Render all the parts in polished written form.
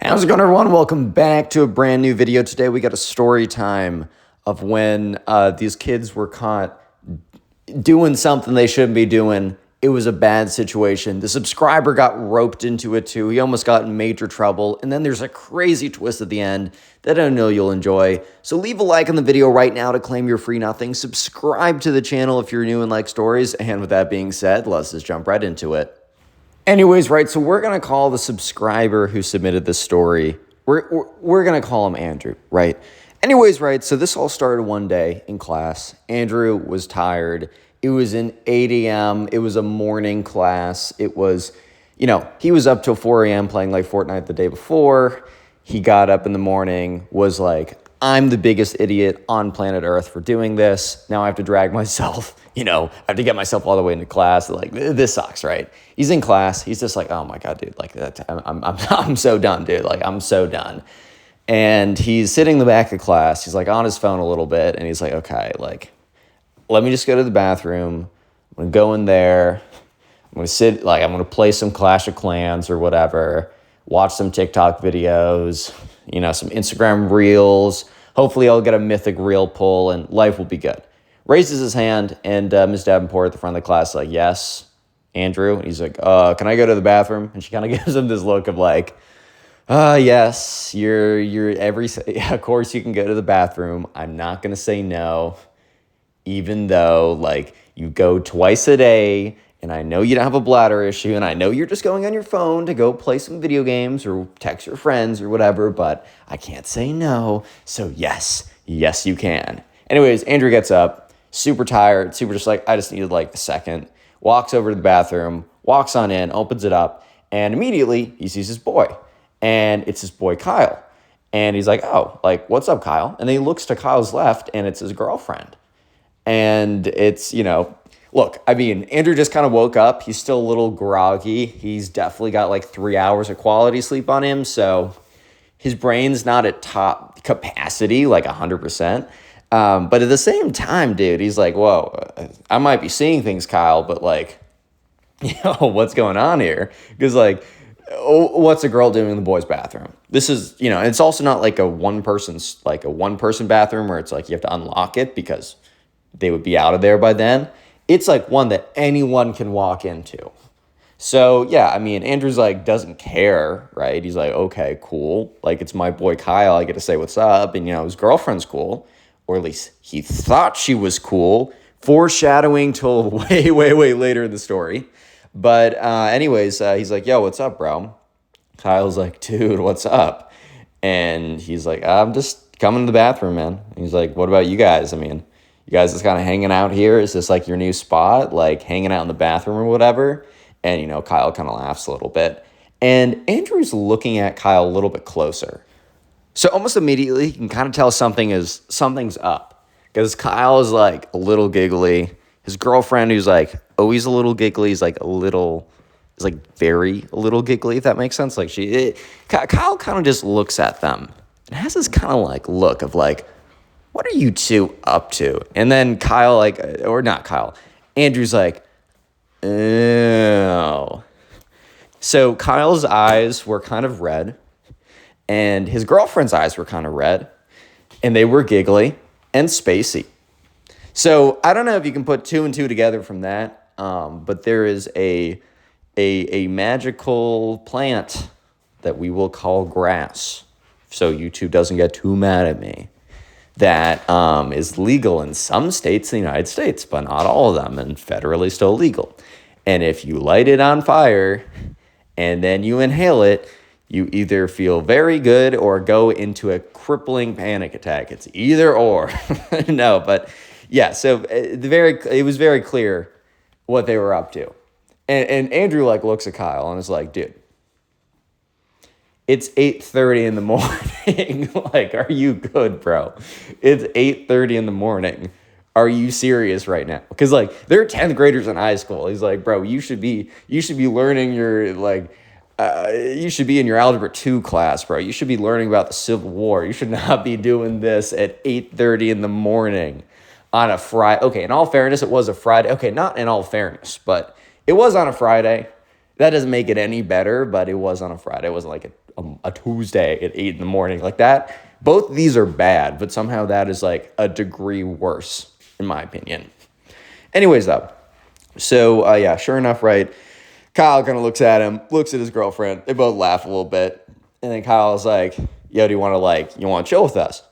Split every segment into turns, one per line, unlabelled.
How's it going, everyone? Welcome back to a brand new video. Today we got a story time of when these kids were caught doing something they shouldn't be doing. It was a bad situation. The subscriber got roped into it too. He almost got in major trouble. And then there's a crazy twist at the end that I know you'll enjoy. So leave a like on the video right now to claim your free nothing. Subscribe to the channel if you're new and like stories. And with that being said, let's just jump right into it. Anyways, right, so we're going to call the subscriber who submitted this story, we're going to call him Andrew, right? Anyways, right, so this all started one day in class. Andrew was tired. It was an 8 a.m. It was a morning class. It was, he was up till 4 a.m. playing like Fortnite the day before. He got up in the morning, was like, I'm the biggest idiot on planet Earth for doing this. Now I have to drag myself, I have to get myself all the way into class. Like, this sucks, right? He's in class. He's just like, oh my God, dude, like I'm so done, dude. Like, I'm so done. And he's sitting in the back of class. He's like on his phone a little bit. And he's like, okay, like, let me just go to the bathroom. I'm going to go in there. I'm going to sit, like, I'm going to play some Clash of Clans or whatever, watch some TikTok videos, some Instagram reels. Hopefully I'll get a mythic reel pull and life will be good. Raises his hand and Ms. Davenport at the front of the class is like, yes, Andrew. And he's like, can I go to the bathroom? And she kind of gives him this look of like, yes, of course you can go to the bathroom. I'm not going to say no, even though like you go twice a day and I know you don't have a bladder issue and I know you're just going on your phone to go play some video games or text your friends or whatever, but I can't say no. So yes, you can. Anyways, Andrew gets up, super tired, super just like, I just needed like a second, walks over to the bathroom, walks on in, opens it up, and immediately he sees his boy. And it's his boy, Kyle. And he's like, oh, like, what's up, Kyle? And then he looks to Kyle's left and it's his girlfriend. And it's, look, I mean, Andrew just kind of woke up. He's still a little groggy. He's definitely got like 3 hours of quality sleep on him. So his brain's not at top capacity, like 100%. But at the same time, dude, he's like, whoa, I might be seeing things, Kyle, but like, what's going on here? Because like, what's a girl doing in the boys' bathroom? This is, it's also not like a one person bathroom where it's like you have to unlock it because they would be out of there by then. It's like one that anyone can walk into. So yeah, I mean, Andrew's like, doesn't care, right? He's like, okay, cool. Like, it's my boy Kyle. I get to say what's up. And, his girlfriend's cool. Or at least he thought she was cool. Foreshadowing till way, way, way later in the story. But anyways, he's like, yo, what's up, bro? Kyle's like, dude, what's up? And he's like, I'm just coming to the bathroom, man. And he's like, what about you guys? I mean, you guys just kind of hanging out here? Is this like your new spot? Like hanging out in the bathroom or whatever? And, Kyle kind of laughs a little bit. And Andrew's looking at Kyle a little bit closer. So almost immediately, you can kind of tell something's up. Because Kyle is like a little giggly. His girlfriend, who's like always a little giggly, is like very a little giggly, if that makes sense. Like Kyle kind of just looks at them and has this kind of like look of like, what are you two up to? And then Andrew's like, oh. So Kyle's eyes were kind of red and his girlfriend's eyes were kind of red and they were giggly and spacey. So I don't know if you can put two and two together from that, but there is a magical plant that we will call grass, so YouTube doesn't get too mad at me, that is legal in some states in the United States, but not all of them, and federally still legal. And if you light it on fire and then you inhale it, you either feel very good or go into a crippling panic attack. It's either or. No, but yeah, so it was very clear what they were up to. And Andrew like looks at Kyle and is like, dude, it's 8:30 in the morning. Like, are you good, bro? It's 8:30 in the morning. Are you serious right now? Because like they're 10th graders in high school. He's like, bro, you should be learning your like you should be in your Algebra 2 class, bro. You should be learning about the Civil War. You should not be doing this at 8:30 in the morning on a Friday. Okay, in all fairness, it was a Friday. Okay, not in all fairness, but it was on a Friday. That doesn't make it any better, but it was on a Friday. It wasn't like a Tuesday at 8 in the morning. Like that, both of these are bad, but somehow that is like a degree worse, in my opinion. Anyways, though, so yeah, sure enough, right, Kyle kind of looks at him, looks at his girlfriend. They both laugh a little bit. And then Kyle's like, yo, do you want to chill with us?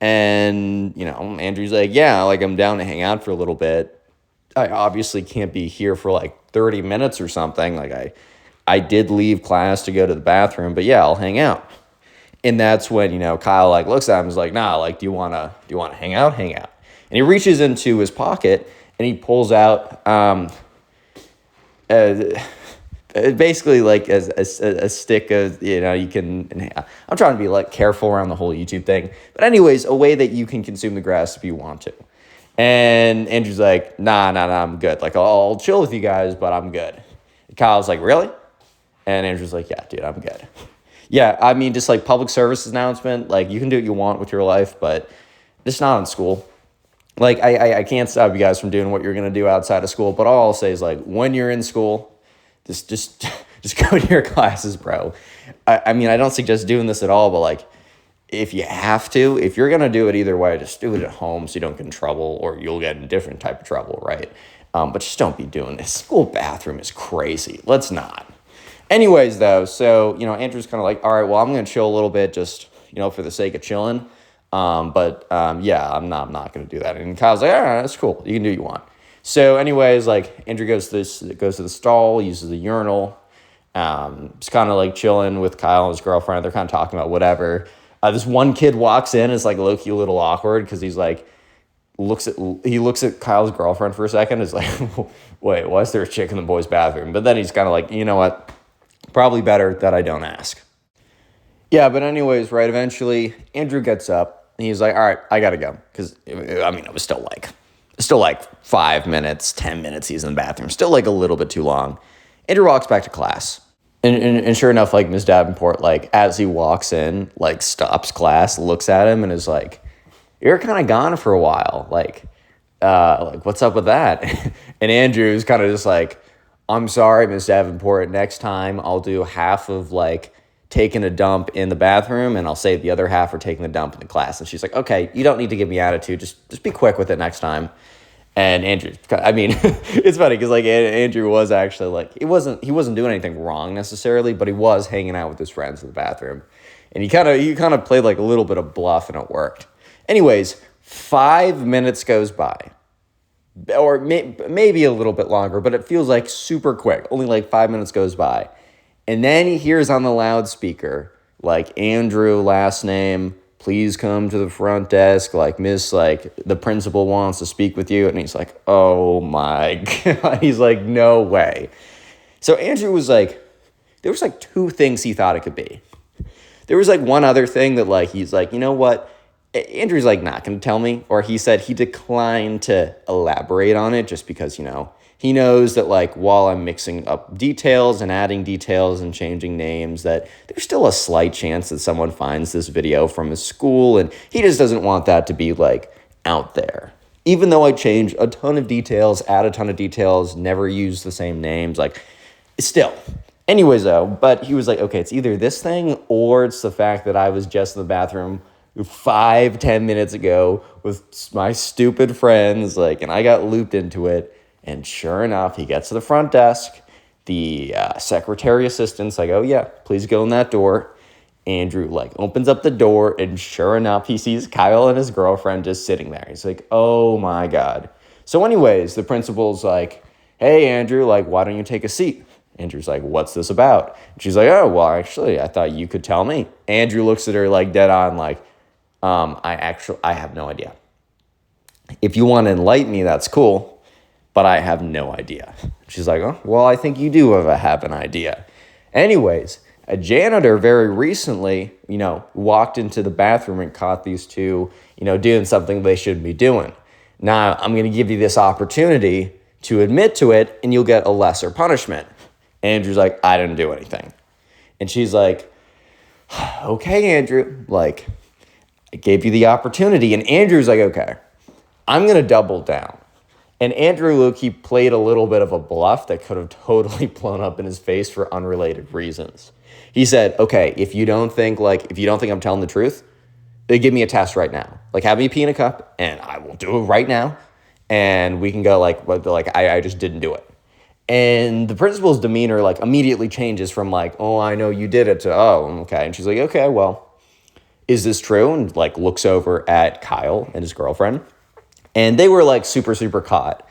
And, Andrew's like, yeah, like I'm down to hang out for a little bit. I obviously can't be here for like 30 minutes or something. Like I did leave class to go to the bathroom, but yeah, I'll hang out. And that's when, Kyle like looks at him and is like, nah, like, do you want to hang out? Hang out. And he reaches into his pocket and he pulls out, basically like a stick of, you can, I'm trying to be like careful around the whole YouTube thing. But anyways, a way that you can consume the grass if you want to. And Andrew's like, nah, I'm good. Like, I'll chill with you guys, but I'm good. And Kyle's like, really? And Andrew's like, yeah, dude, I'm good. Yeah, I mean, just like public service announcement, like you can do what you want with your life, but it's not in school. Like, I can't stop you guys from doing what you're going to do outside of school, but all I'll say is like, when you're in school, just go to your classes, bro. I mean, I don't suggest doing this at all, but like, if you have to, if you're going to do it either way, just do it at home so you don't get in trouble, or you'll get in a different type of trouble, right? But just don't be doing this. School bathroom is crazy. Let's not. Anyways, though, so, Andrew's kind of like, all right, well, I'm going to chill a little bit just, for the sake of chilling. Yeah, I'm not going to do that. And Kyle's like, all right, that's cool. You can do what you want. So anyways, like Andrew goes to the stall, uses the urinal. Just kind of like chilling with Kyle and his girlfriend. They're kind of talking about whatever. This one kid walks in. It's like low-key a little awkward because he's like, looks at Kyle's girlfriend for a second. Is like, wait, why is there a chick in the boys' bathroom? But then he's kind of like, you know what? Probably better that I don't ask. Yeah, but anyways, right, eventually Andrew gets up and he's like, all right, I got to go. Because, it was still like 5 minutes, 10 minutes he's in the bathroom. Still like a little bit too long. Andrew walks back to class. And sure enough, like Ms. Davenport, like as he walks in, like stops class, looks at him and is like, you're kind of gone for a while. Like what's up with that? And Andrew's kind of just like, I'm sorry, Ms. Davenport, next time I'll do half of like taking a dump in the bathroom and I'll save the other half for taking the dump in the class. And she's like, okay, you don't need to give me attitude. Just be quick with it next time. And Andrew, I mean, it's funny because like Andrew was actually like, he wasn't doing anything wrong necessarily, but he was hanging out with his friends in the bathroom. And he kind of played like a little bit of bluff and it worked. Anyways, 5 minutes goes by. Or maybe a little bit longer, but it feels like super quick. Only like 5 minutes goes by. And then he hears on the loudspeaker, like, Andrew, last name, please come to the front desk. Like, the principal wants to speak with you. And he's like, oh my God. He's like, no way. So Andrew was like, there was like two things he thought it could be. There was like one other thing that like, he's like, you know what? Andrew's like not going to tell me, or he said he declined to elaborate on it just because, he knows that like while I'm mixing up details and adding details and changing names, that there's still a slight chance that someone finds this video from his school, and he just doesn't want that to be like out there. Even though I change a ton of details, add a ton of details, never use the same names, like still. Anyways, though, but he was like, okay, it's either this thing or it's the fact that I was just in the bathroom 5-10 minutes ago with my stupid friends, like, and I got looped into it. And sure enough, he gets to the front desk. The secretary assistant's like, oh yeah, please go in that door. Andrew like opens up the door, and sure enough, he sees Kyle and his girlfriend just sitting there. He's like, oh my God. So anyways, the principal's like, hey Andrew, like, why don't you take a seat? Andrew's like, what's this about? And she's like, oh, well, actually, I thought you could tell me. Andrew looks at her like dead on, like, I have no idea. If you want to enlighten me, that's cool, but I have no idea. She's like, oh, well, I think you do have an idea. Anyways, a janitor very recently, walked into the bathroom and caught these two, doing something they shouldn't be doing. Now, I'm going to give you this opportunity to admit to it, and you'll get a lesser punishment. Andrew's like, I didn't do anything. And she's like, okay, Andrew, like, I gave you the opportunity. And Andrew's like, okay, I'm going to double down. And Andrew Loki played a little bit of a bluff that could have totally blown up in his face for unrelated reasons. He said, okay, if you don't think I'm telling the truth, they give me a test right now. Like, have me pee in a cup, and I will do it right now. And we can go I just didn't do it. And the principal's demeanor like immediately changes from like, oh, I know you did it to, oh, okay. And she's like, okay, well, is this true? And like looks over at Kyle and his girlfriend. And they were like super, super caught.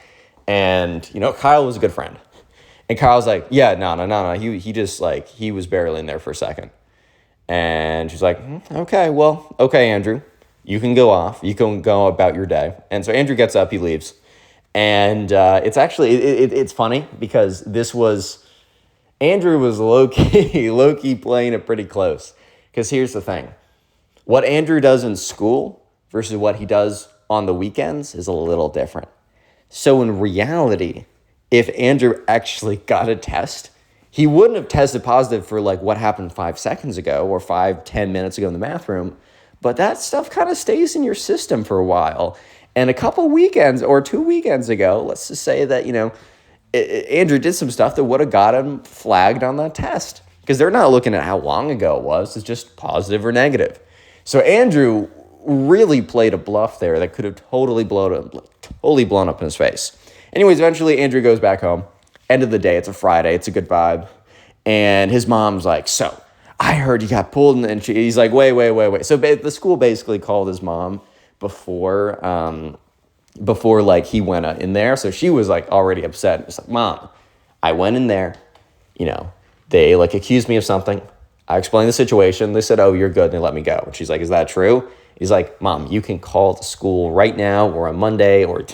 And, Kyle was a good friend. And Kyle's like, yeah, no. He just like, he was barely in there for a second. And she's like, okay, Andrew, you can go off. You can go about your day. And so Andrew gets up, he leaves. And it's actually, it's funny because Andrew was low-key playing it pretty close. Because here's the thing. What Andrew does in school versus what he does on the weekends is a little different. So in reality, if Andrew actually got a test, he wouldn't have tested positive for like what happened 5 seconds ago or 5-10 minutes ago in the math room. But that stuff kind of stays in your system for a while. And a couple weekends or 2 weekends ago, let's just say that, Andrew did some stuff that would have got him flagged on that test. Because they're not looking at how long ago it was. It's just positive or negative. So Andrew really played a bluff there that could have totally blown up in his face. Anyways, eventually Andrew goes back home. End of the day, it's a Friday. It's a good vibe. And his mom's like, so I heard you got pulled. And he's like, wait. So the school basically called his mom before like he went in there. So she was like already upset. It's like, Mom, I went in there, they like accused me of something. I explained the situation. They said, oh, you're good. And they let me go. And she's like, is that true? He's like, Mom, you can call the school right now or on Monday or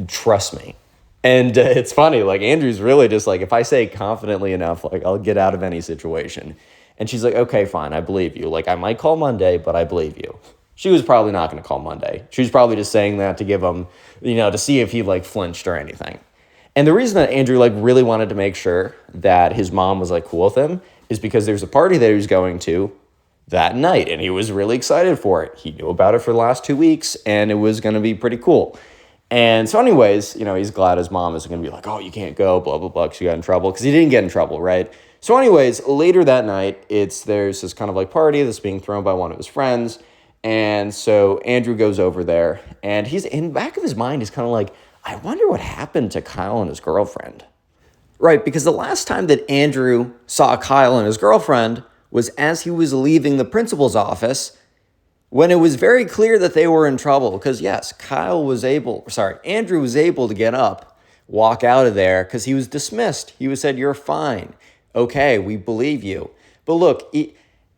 trust me. And it's funny, like Andrew's really just like, if I say confidently enough, like I'll get out of any situation. And she's like, okay, fine, I believe you. Like I might call Monday, but I believe you. She was probably not going to call Monday. She was probably just saying that to give him, to see if he like flinched or anything. And the reason that Andrew like really wanted to make sure that his mom was like cool with him is because there's a party that he was going to that night and he was really excited for it. He knew about it for the last 2 weeks and it was going to be pretty cool. And so anyways, he's glad his mom isn't going to be like, oh, you can't go, blah, blah, blah, because you got in trouble. Because he didn't get in trouble, right? So anyways, later that night, there's this kind of like party that's being thrown by one of his friends. And so Andrew goes over there. And he's in the back of his mind, he's kind of like, I wonder what happened to Kyle and his girlfriend. Right, because the last time that Andrew saw Kyle and his girlfriend was as he was leaving the principal's office, when it was very clear that they were in trouble, because yes, Andrew was able to get up, walk out of there, because he was dismissed. He was said, you're fine. Okay, we believe you. But look,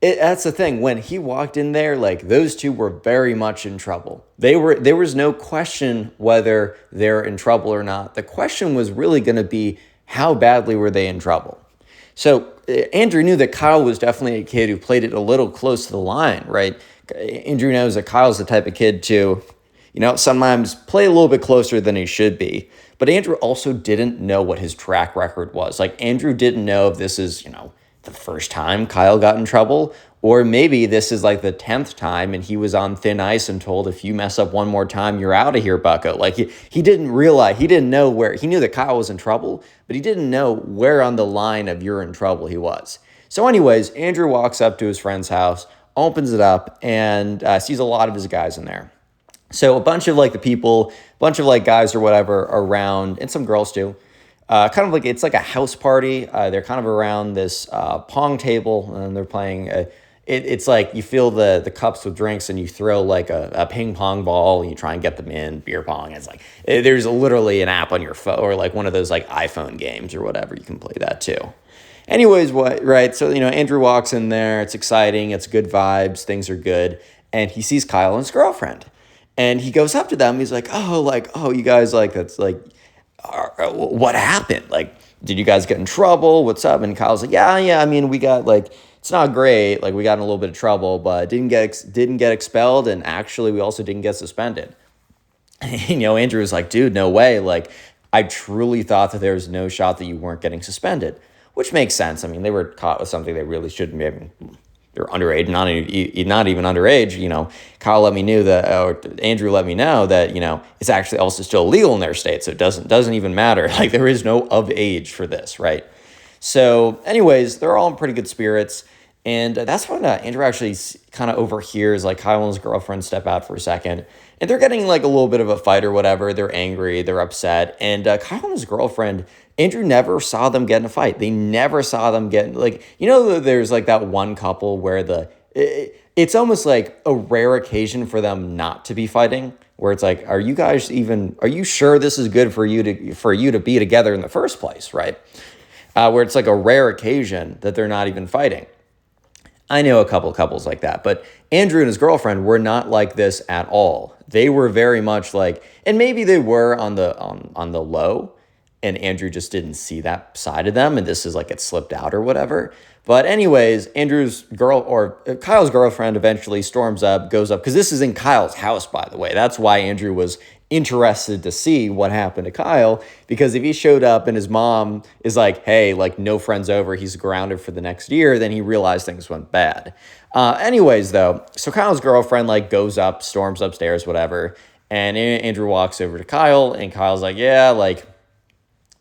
that's the thing. When he walked in there, like those two were very much in trouble. There was no question whether they're in trouble or not. The question was really going to be, how badly were they in trouble? So Andrew knew that Kyle was definitely a kid who played it a little close to the line, right? Andrew knows that Kyle's the type of kid to, sometimes play a little bit closer than he should be. But Andrew also didn't know what his track record was. Like, Andrew didn't know if this is, the first time Kyle got in trouble, or maybe this is like the 10th time and he was on thin ice and told, if you mess up one more time, you're out of here, bucko. Like, he didn't realize, he didn't know where, he knew that Kyle was in trouble, but he didn't know where on the line of you're in trouble he was. So anyways, Andrew walks up to his friend's house, opens it up, and sees a lot of his guys in there. So a bunch of like the people, a bunch of like guys or whatever around, and some girls too. Kind of like, it's like a house party. They're kind of around this pong table and they're playing. It's like you fill the cups with drinks and you throw like a ping pong ball and you try and get them in, beer pong. It's like, there's literally an app on your phone or like one of those like iPhone games or whatever. You can play that too. Anyways, right? So, Andrew walks in there. It's exciting. It's good vibes. Things are good. And he sees Kyle and his girlfriend. And he goes up to them. He's like, oh, you guys, like, that's like, what happened? Like, did you guys get in trouble? What's up? And Kyle's like, yeah. I mean, we got like, it's not great. Like, we got in a little bit of trouble, but didn't get expelled. And actually, we also didn't get suspended. And, Andrew was like, dude, no way. Like, I truly thought that there was no shot that you weren't getting suspended, which makes sense. I mean, they were caught with something they really shouldn't be. they're underage, not even underage, you know, Kyle let me know that, or Andrew let me know that, you know, it's actually also still legal in their state. So it doesn't even matter. Like there is no of age for this, right? So anyways, they're all in pretty good spirits. And that's when Andrew actually kind of overhears like Kyle and his girlfriend step out for a second. And they're getting like a little bit of a fight or whatever. They're angry, they're upset. And Kyle and his girlfriend, Andrew never saw them get in a fight. They never saw them get, like, you know, there's like that one couple where it's almost like a rare occasion for them not to be fighting, where it's like, are you sure this is good for you to be together in the first place, right? Where it's like a rare occasion that they're not even fighting. I know a couple couples like that, but Andrew and his girlfriend were not like this at all. They were very much like, and maybe they were on the low, and Andrew just didn't see that side of them, and this is like it slipped out or whatever. But anyways, Kyle's girlfriend eventually storms up, goes up, because this is in Kyle's house, by the way. That's why Andrew was interested to see what happened to Kyle, because if he showed up and his mom is like, hey, like no friends over, he's grounded for the next year, then he realized things went bad. Anyways, though, so Kyle's girlfriend like goes up, storms upstairs, whatever, and Andrew walks over to Kyle, and Kyle's like, yeah, like,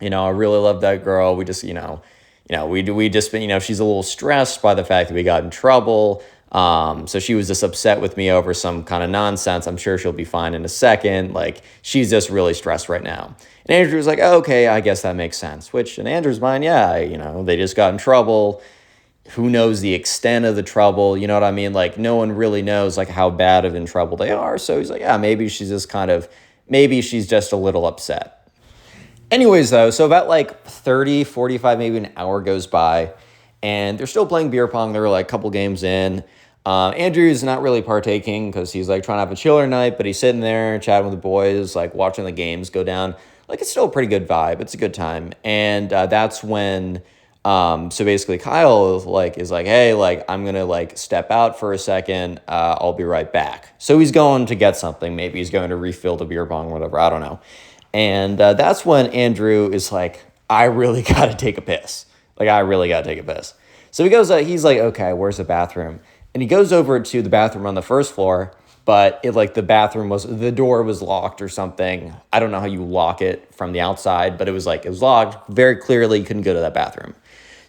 you know, I really love that girl. We just, we just been, she's a little stressed by the fact that we got in trouble. So she was just upset with me over some kind of nonsense. I'm sure she'll be fine in a second. Like, she's just really stressed right now. And Andrew was like, oh, okay, I guess that makes sense. Which in Andrew's mind, yeah, they just got in trouble. Who knows the extent of the trouble? You know what I mean? Like, no one really knows like how bad of in trouble they are. So he's like, yeah, maybe she's just a little upset. Anyways, though, so about like 30, 45, maybe an hour goes by, and they're still playing beer pong. They're like a couple games in. Andrew's not really partaking because he's like trying to have a chiller night, but he's sitting there chatting with the boys, like watching the games go down. Like, it's still a pretty good vibe. It's a good time. And that's when, so basically Kyle is like, hey, like, I'm going to like step out for a second. I'll be right back. So he's going to get something. Maybe he's going to refill the beer pong, whatever. I don't know. And that's when Andrew is like, I really got to take a piss. Like, I really got to take a piss. So he goes, he's like, okay, where's the bathroom? And he goes over to the bathroom on the first floor, but the door was locked or something. I don't know how you lock it from the outside, but it was locked very clearly. You couldn't go to that bathroom.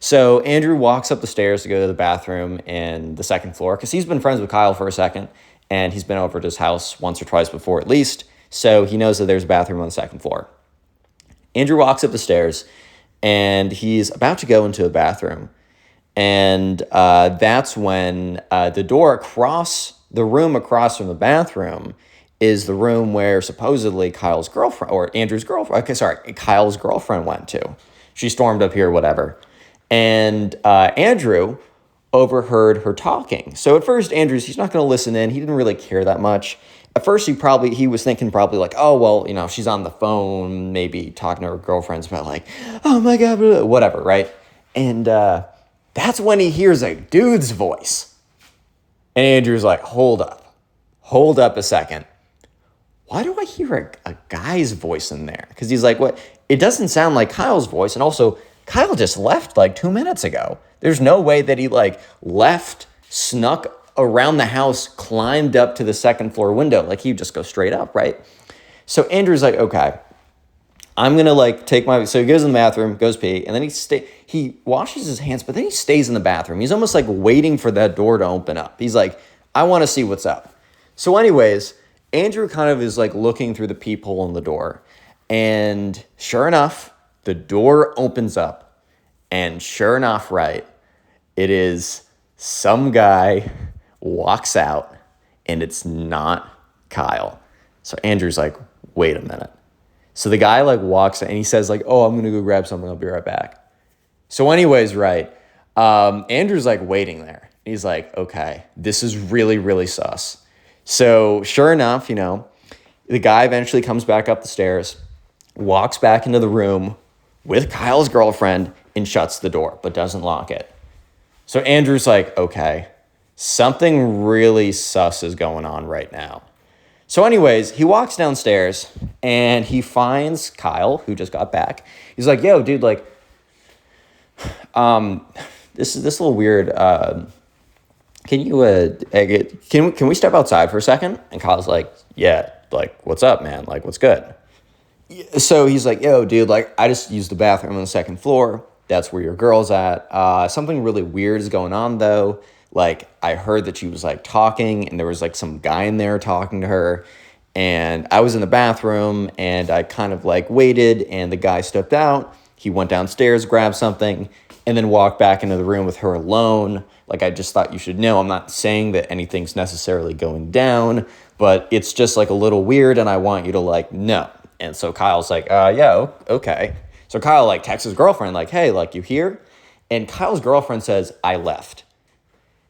So Andrew walks up the stairs to go to the bathroom in the second floor, because he's been friends with Kyle for a second, and he's been over to his house once or twice before at least. So he knows that there's a bathroom on the second floor. Andrew walks up the stairs, and he's about to go into a bathroom. And that's when the room across from the bathroom is the room where supposedly Kyle's girlfriend went to. She stormed up here, whatever. And Andrew overheard her talking. So at first, he's not going to listen in. He didn't really care that much. At first, he was thinking probably like, oh, well, she's on the phone, maybe talking to her girlfriends about like, oh my God, whatever, right? And that's when he hears a dude's voice. And Andrew's like, hold up a second. Why do I hear a guy's voice in there? Because he's like, what? It doesn't sound like Kyle's voice. And also, Kyle just left like 2 minutes ago. There's no way that he like left, snuck around the house, climbed up to the second floor window. Like, he'd just go straight up, right? So Andrew's like, okay, I'm going to like so he goes in the bathroom, goes pee, and then he washes his hands, but then he stays in the bathroom. He's almost like waiting for that door to open up. He's like, I want to see what's up. So anyways, Andrew kind of is like looking through the peephole in the door, and sure enough, the door opens up, and sure enough, right, it is some guy walks out, and it's not Kyle. So Andrew's like, wait a minute. So the guy like walks and he says like, oh, I'm going to go grab something. I'll be right back. So anyways, right. Andrew's like waiting there. He's like, okay, this is really, really sus. So sure enough, the guy eventually comes back up the stairs, walks back into the room with Kyle's girlfriend, and shuts the door, but doesn't lock it. So Andrew's like, okay, something really sus is going on right now. So anyways, he walks downstairs and he finds Kyle, who just got back. He's like, yo, dude, like, this little weird can you, can we step outside for a second? And Kyle's like, yeah, like, what's up, man? Like, what's good? So he's like, yo, dude, like, I just used the bathroom on the second floor. That's where your girl's at. Something really weird is going on, though. Like, I heard that she was, like, talking, and there was, like, some guy in there talking to her. And I was in the bathroom, and I kind of, like, waited, and the guy stepped out. He went downstairs, grabbed something, and then walked back into the room with her alone. Like, I just thought you should know. I'm not saying that anything's necessarily going down, but it's just, like, a little weird, and I want you to, like, know. And so Kyle's like, yeah, okay. So Kyle, like, texts his girlfriend, like, hey, like, you here? And Kyle's girlfriend says, I left.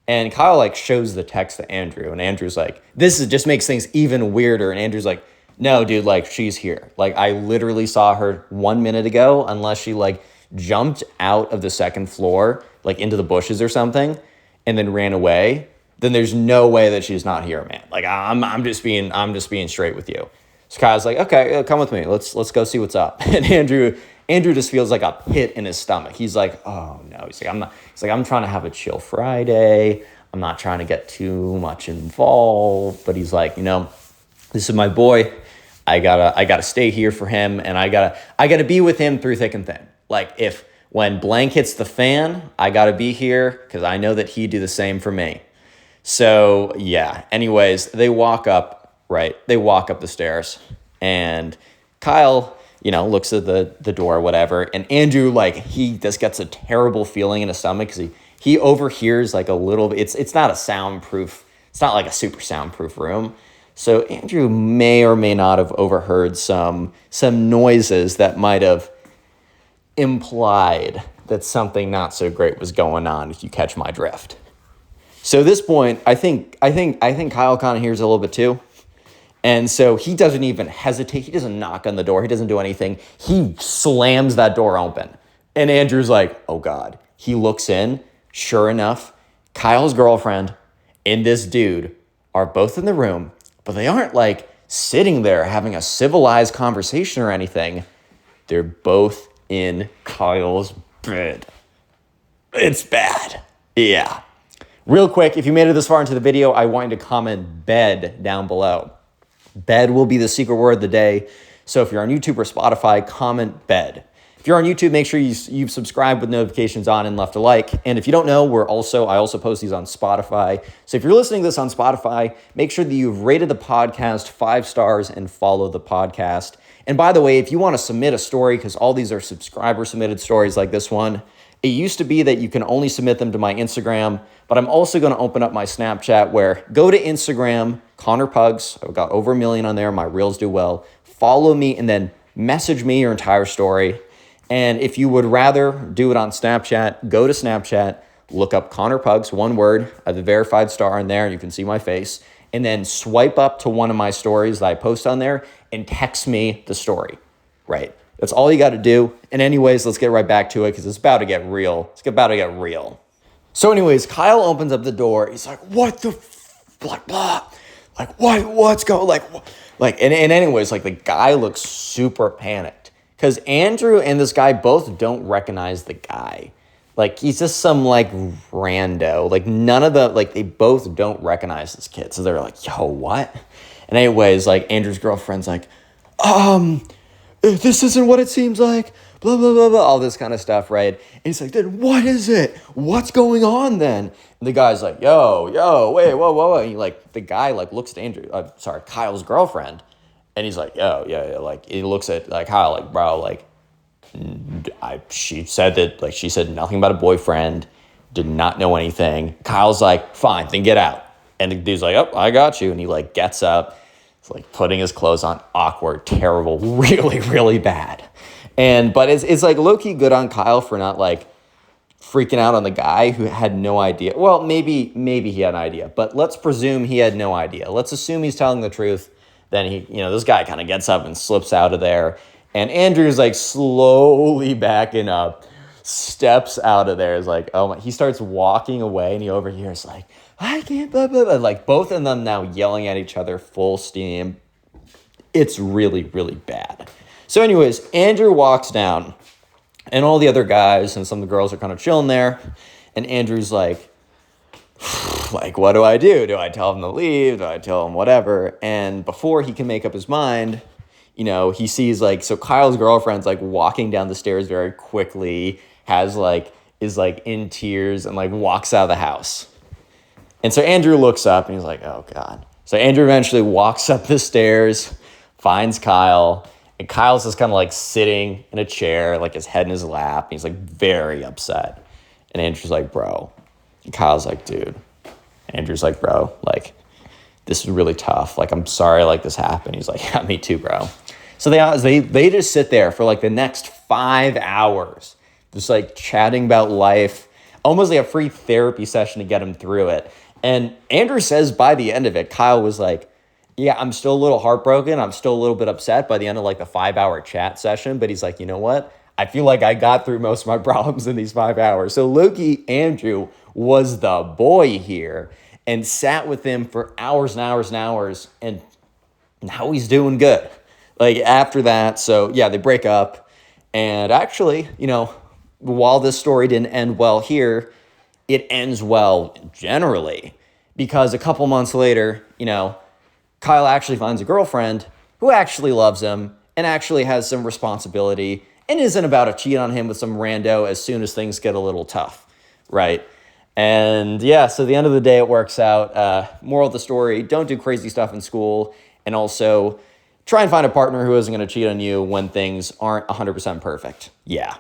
And Kyle, like, shows the text to Andrew. And Andrew's like, just makes things even weirder. And Andrew's like, no, dude, like, she's here. Like, I literally saw her 1 minute ago, unless she, like, jumped out of the second floor, like, into the bushes or something, and then ran away. Then there's no way that she's not here, man. Like, I'm just being straight with you. So Kyle's like, okay, come with me. Let's go see what's up. And Andrew just feels like a pit in his stomach. He's like, oh no. He's like, I'm trying to have a chill Friday. I'm not trying to get too much involved. But he's like, this is my boy. I gotta stay here for him, and I gotta be with him through thick and thin. Like, if when blank hits the fan, I gotta be here because I know that he'd do the same for me. So yeah. Anyways, they walk up. Right. They walk up the stairs, and Kyle, looks at the door or whatever. And Andrew, like, he just gets a terrible feeling in his stomach because he overhears like a little bit. It's not like a super soundproof room. So Andrew may or may not have overheard some noises that might have implied that something not so great was going on, if you catch my drift. So at this point, I think Kyle kind of hears a little bit too. And so he doesn't even hesitate. He doesn't knock on the door. He doesn't do anything. He slams that door open. And Andrew's like, oh God. He looks in. Sure enough, Kyle's girlfriend and this dude are both in the room, but they aren't like sitting there having a civilized conversation or anything. They're both in Kyle's bed. It's bad. Yeah. Real quick, if you made it this far into the video, I want you to comment bed down below. Bed will be the secret word of the day. So if you're on YouTube or Spotify, comment bed. If you're on YouTube, make sure you've subscribed with notifications on and left a like. And if you don't know, I also post these on Spotify. So if you're listening to this on Spotify, make sure that you've rated the podcast 5 stars and follow the podcast. And by the way, if you want to submit a story, because all these are subscriber submitted stories like this one, it used to be that you can only submit them to my Instagram, but I'm also going to open up my Snapchat, where go to Instagram, Connor Pugs. I've got over 1 million on there. My reels do well. Follow me and then message me your entire story. And if you would rather do it on Snapchat, go to Snapchat, look up Connor Pugs, one word, I have a verified star in there, and you can see my face. And then swipe up to one of my stories that I post on there and text me the story, right? That's all you got to do. And anyways, let's get right back to it because it's about to get real. It's about to get real. So anyways, Kyle opens up the door. He's like, what the, like, blah. Like, what's going, and anyways, like, the guy looks super panicked because Andrew and this guy both don't recognize the guy. Like, he's just some, like, rando. Like, none of the, like, they both don't recognize this kid. So they're like, yo, what? And anyways, like, Andrew's girlfriend's like, this isn't what it seems like, blah, blah, blah, blah, all this kind of stuff, right? And he's like, then what is it? What's going on then? And the guy's like, yo, wait, whoa. And the guy, like, looks at Kyle's girlfriend, and he's like, yo, yeah, like, he looks at, like, Kyle, like, bro, like, she said nothing about a boyfriend, did not know anything. Kyle's like, fine, then get out. And the dude's like, oh, I got you. And he, like, gets up. It's like putting his clothes on, awkward, terrible, really, really bad. But it's like low-key good on Kyle for not like freaking out on the guy who had no idea. Well, maybe he had an idea, but let's presume he had no idea. Let's assume he's telling the truth. Then this guy kind of gets up and slips out of there. And Andrew's like slowly backing up, steps out of there. Is like, oh my, he starts walking away and he overhears like, I can't, blah, blah, blah. Like both of them now yelling at each other full steam. It's really, really bad. So anyways, Andrew walks down and all the other guys and some of the girls are kind of chilling there. And Andrew's like, like, what do I do? Do I tell him to leave? Do I tell him whatever? And before he can make up his mind, he sees like, so Kyle's girlfriend's like walking down the stairs very quickly, is like in tears and like walks out of the house. And so Andrew looks up and he's like, oh God. So Andrew eventually walks up the stairs, finds Kyle, and Kyle's just kind of like sitting in a chair, like his head in his lap. And he's like very upset. And Andrew's like, bro. And Kyle's like, dude. Andrew's like, bro, like, this is really tough. Like, I'm sorry, like, this happened. He's like, yeah, me too, bro. So they just sit there for like the next 5 hours, just like chatting about life, almost like a free therapy session to get him through it. And Andrew says by the end of it, Kyle was like, yeah, I'm still a little heartbroken. I'm still a little bit upset by the end of like the 5-hour chat session. But he's like, you know what? I feel like I got through most of my problems in these 5 hours. So Loki Andrew was the boy here and sat with him for hours and hours and hours. And now he's doing good. Like after that, so yeah, they break up. And actually, while this story didn't end well here, it ends well generally. Because a couple months later, Kyle actually finds a girlfriend who actually loves him and actually has some responsibility and isn't about to cheat on him with some rando as soon as things get a little tough, right? And yeah, so at the end of the day, it works out. Moral of the story, don't do crazy stuff in school, and also try and find a partner who isn't going to cheat on you when things aren't 100% perfect. Yeah.